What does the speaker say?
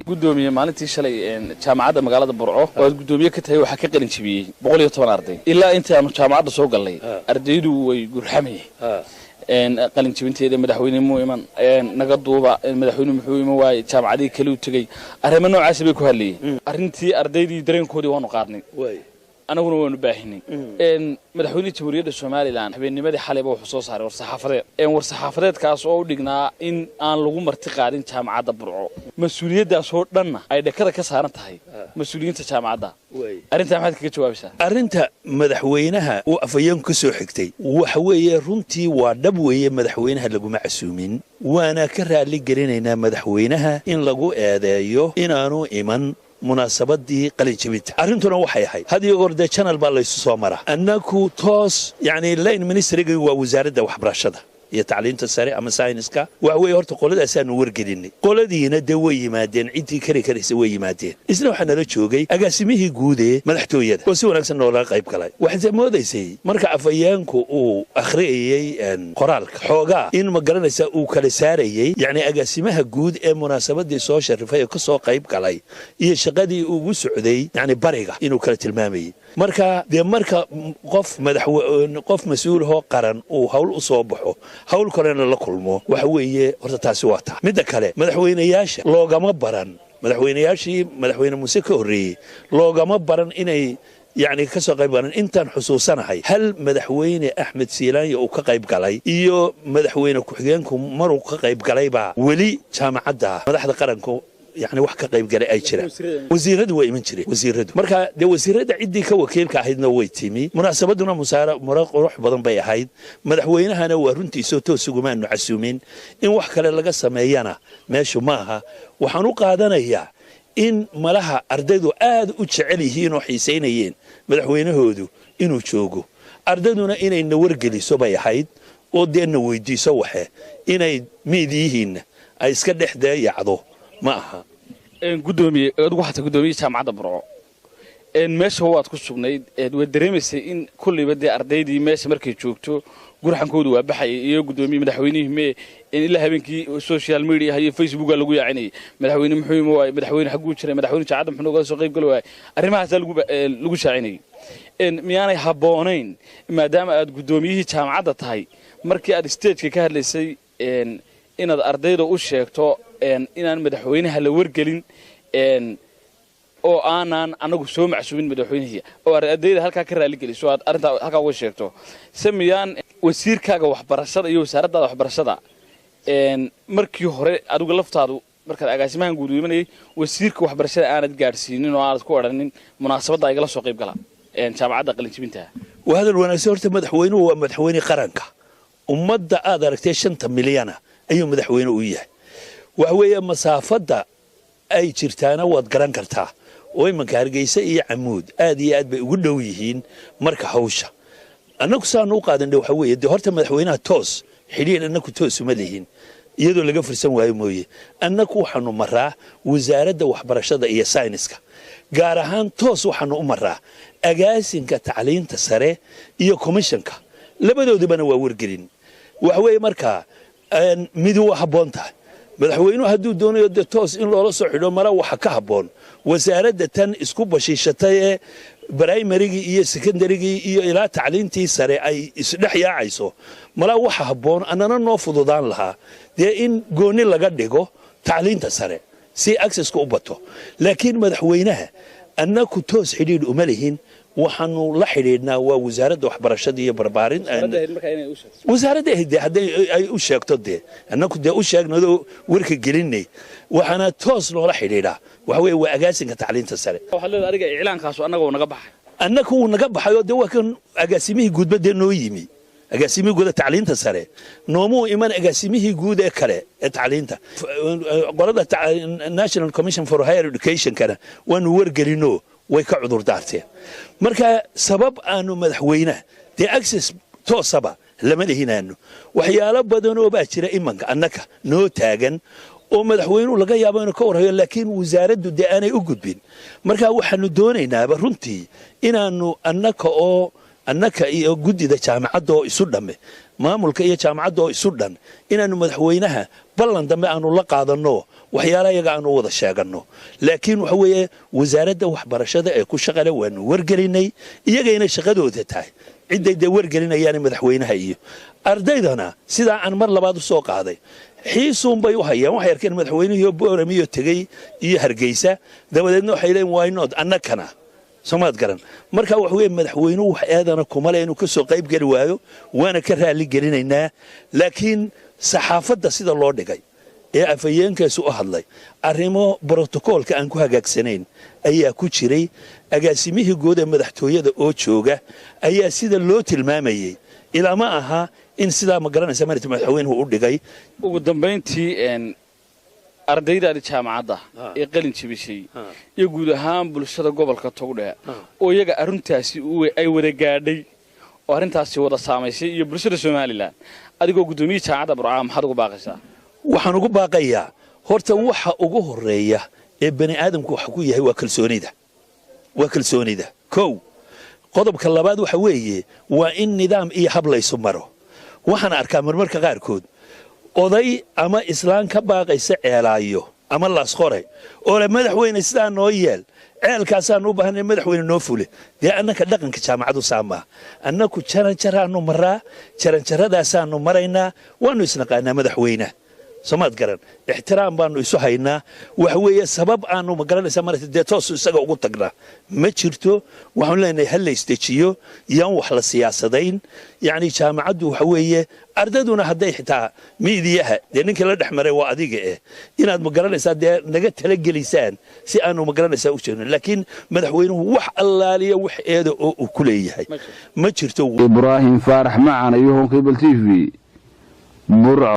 gudoomiye maalintii shalay jaamacadda magaalada Burco oo gudoomiye ka tahay waxa ka qalin jibiyay 110 arday ilaa intii aanu jaamacadda soo galnay ardaydu way gurxamayeen qalin jibinteeda madaxweyne muuiman naga duuba madaxweyne muxuu iman waay jaamacadii kale u tagay arrimo noocaas bay ku hadlayeen arrintii ardaydii dareenkoodii waanu qaadnay anaguna waanu baahinay madaxweyne jamhuuriyadda Soomaaliland habeennimadii xalayba wuxuu soo saaray war-saxaafadeedkaas oo u dhignaa in aan lagu marti qaadin jaamacadda Burco mas'uuliyaddaas oo dhanna ay dhakada ka saaran tahay mas'uuliyiinta jaamacadda arrinta maxaad kaga jawaabaysaa arrinta madaxweynaha uu afayeen ku soo xigtay waxa weeye runtii waa dhab weeye madaxweynaha laguma casuumin waana ka raali gelinaynaa madaxweynaha in lagu eedeeyo inaanu iman munaasabadii qalin jabinta arrintuna waxay ahayd had iyo goor channel baa la isu soo maraa annaku toos yani line ministeriga waa wasaaradda waxbarashada iyo tacliinta sare ama sayniska waxa weeye horta qoladaas aanu wargelinay qoladiina de way yimaadeen intii karaysa way yimaadeen isla waxa nala joogay agaasimihii guud ee madaxtooyada oo si wanaagsan looga qayb galay waxa moodaysay marka afayeenku uu akhriyay qoraalka xoogaa in ma garanaysa uu kala saarayay yani agaasimaha guud ee munaasabadii soo sharifay oo ka soo qayb galay iyo shaqadii ugu socday yani bariga inuu kala tilmaamayay marka qof mas'uul oo qaran uu hawl u soo baxo hawl kalena la kulmo waxa weeye horta taasi waa taa midda kale madaxweynayaasha loogama baran madaxweyne Muuse ka horreeyay loogama baran inay يعني كسو قيبان انتان حسوسنا هاي هل مدحوين أحمد سيلاني أو كقيب قلي إيو مدحوين كحجينكم مروا كقيب قلي با ولي جامعة ده مدح قرنكم يعني wax ka qayb galay ay jiraan wasiiradu way iman jireen wasiiradu marka de wasiirada cidii ka wakiilka ahaydna way timi munaasabaduna qurux badan bay ahayd madaxweynahana waa runtiisa toos ugu maanu casuumin in wax kale laga sameeyana meeshu maaha waxaan u qaadanayaa in malaha ardaydu aad u jecel yihiin oo xiiseynayeen madaxweynahoodu inuu joogo ardayduna inay wargeliso bay ahayd oo deena weydiiso waxe inay miidiyihiin ay iska dhexdeeyacdo ما ها gudoomiye waxa gudoomiye jaamacadda Burco meesha waad ku sugnayd way dareemaysay in kulliba ardaydii meesha markay joogto gurxankoodu waa baxay iyo gudoomiye madaxweynaha ilaa habeenkii social media iyo Facebook lagu yaacinay madaxweyne muxuu waay madaxweyne xaq uu jiray madaxweyne jaacad muxuu uga soo qayb galay waay arrimahaas lagu shaacinay miyaanay haboonayn maadaama aad gudoomiyihii jaamacadda tahay markii aad stage ka hadlaysay inaad ardayda u sheegto inaan madaxweynaha la wargelin oo aanan anagu soo macsuumin madaxweynaha oo ardayda halka ka raali geliso aad arinta halka uga sheegto samiyaan wasiirkaaga waxbarashada iyo wasaaradda waxbarashada markii hore adigu laftaadu markaad agaasimahan guud u imanay wasiirka waxbarashada aanad gaarsiinin oo aanad ku oranin munaasabada ay la soo qayb galaan jaamacadda qalin jibinta وهذا الوناسة هرت مدحوينه ومدحويني قرنك ومدة هذا ركتيشن مليانة أيهم مدحوينه وياه وهو مسافة أي شرتانا واتقرن كرتها ويمن كهرجيسة أي عمود آدي آد بيقولوا ويهين مركح حوشة أنا كسان وقعد إنه حوي يدي هرت مدحوينها توس حلين أنك توس مليين يدو اللي قفر سموه مويه أنك وحنو مرة وزارة وحبرشة إيه ساينسكا gaarahaan toos waxaan u maraa agaasinka tacliinta sare iyo commissionka labadoodaba waa wargelin wax weey marka mid waa haboonta madaxweynuhu haduu doonayo toos in loola soo xidho mara waxa ka haboon wasaaradda tan isku bashiishatay ee primary iyo secondary iyo ilaa tacliintii sare ay isdhex yaacayso mala waxa haboon anana noo fududaan lahaa in gooni laga dhigo tacliinta sare si access ku bato laakiin madaxweynaha annaku toos xidhiid uma leeyin waxaanu la xidhiidnaa waa wasaaradda waxbarashada iyo barbaarin wasaaradda haday ay u sheegto annaku u sheegnado warka gelinay waxana toos loola xidhiidhaa waxa weey waa agaasinka tacliinta sare waxa leedahay ariga iclaankaas annagu naga baxay annaku naga baxayo waa kan agaasimihii guudbada noo yimi agaasimi guud tacliinta sare noomu iman agaasimihii guud ee kale ee tacliinta qolada National Commission for Higher Education kana waanu wargelino way ka cudur daarteen marka sabab aanu madaxweynaha access toosaba lama leehinaano waxyaalo badan oo baa jira imanka annaka noo taagan oo madaxweynuhu laga yaabo inuu ka warhayo laakiin wasaaraddu aanay u gudbin marka waxaanu doonaynaa runtii inaanu annaka oo annaka iyo guddida jaamacadda oo isu dhamme maamulka iyo jaamacadda oo isu dhan inaanu madaxweynaha ballan dambe aanu la qaadanno waxyaalaha iyaga aanu wada sheeganno laakiin waxa weeye wasaaradda waxbarashada ee ku shaqale waanu wargelinay iyagayna shaqadooda tahay ciday de wargelinayaan madaxweynaha iyo ardaydana sidaa aan mar labaad u soo qaaday xiisuun bay u hayaan waxay arkeen madaxweynihii booramiyo tegey iyo hargeysa dabadeedna waxay leeyihiin why not annakana soomaad garan marka wax weeye madaxweynuhu wax eedana kuma leh inuu ka soo qayb geli waayo waana ka raali gelinaynaa laakiin saxaafadda sida loo dhigay ee afayeenkaas u hadlay arrimo brotokoolka aan ku hagaagsanayn ayaa ku jiray agaasimihii guud ee madaxtooyada oo jooga ayaa sida loo tilmaamayay ilaa ma aha in sidaa ma garanaysa marinta madaxweynuhu u dhigay ugu dambeyntii ardaydaadi jaamacadda ee qalin jabisay iyo guud ahaan bulshada gobolka Togdheer oo iyaga arrintaasi ay wada gaadhay oo arrintaasi wada saamaysay iyo bulshada Soomaaliland adigoo gudoomiyaha jaamacadda Burco maxaad ugu baaqaysaa waxaan ugu baaqayaa horta waxa ugu horeeya ee bani aadamku wax ku yahay waa kalsoonida kow qodobka labaad waxa weeye waa in nidaam iyo hab la isu maro waxaan arkaa marmarka qaarkood oday ama islaan ka baaqaysa ceelaayo ama laasqore oo la madaxweyne sidaa noo yeel ceelkaasaan u baahnay madaxweyne noo fule dee annaka dhaqanka jaamacadu saamaa annaku jaranjaraannu maraa jaranjaradaasaaanu maraynaa waannu isnaqaanaa madaxweyne soomaad garan ixtiraam baanu isu haynaa waxa weeye sabab aanu ma garanaysaa marka dee toos isaga ugu tagnaa ma jirto waxaan leenahay hal la isdejiyo yaan wax la siyaasadayn yacni jaamacaddu waxa weeye ardayduna hadday xitaa miidiyaha dee ninkii la dhex maray waa adiga inaad ma garanaysaa dee naga talagelisaan si aanu ma garanaysaa u jeedno laakiin madaxweynuhu wax allaaliya wax eeda oo uu ku leeyahay ma jirto ibraahim faarax macaan iyo Honkebel TV Burco.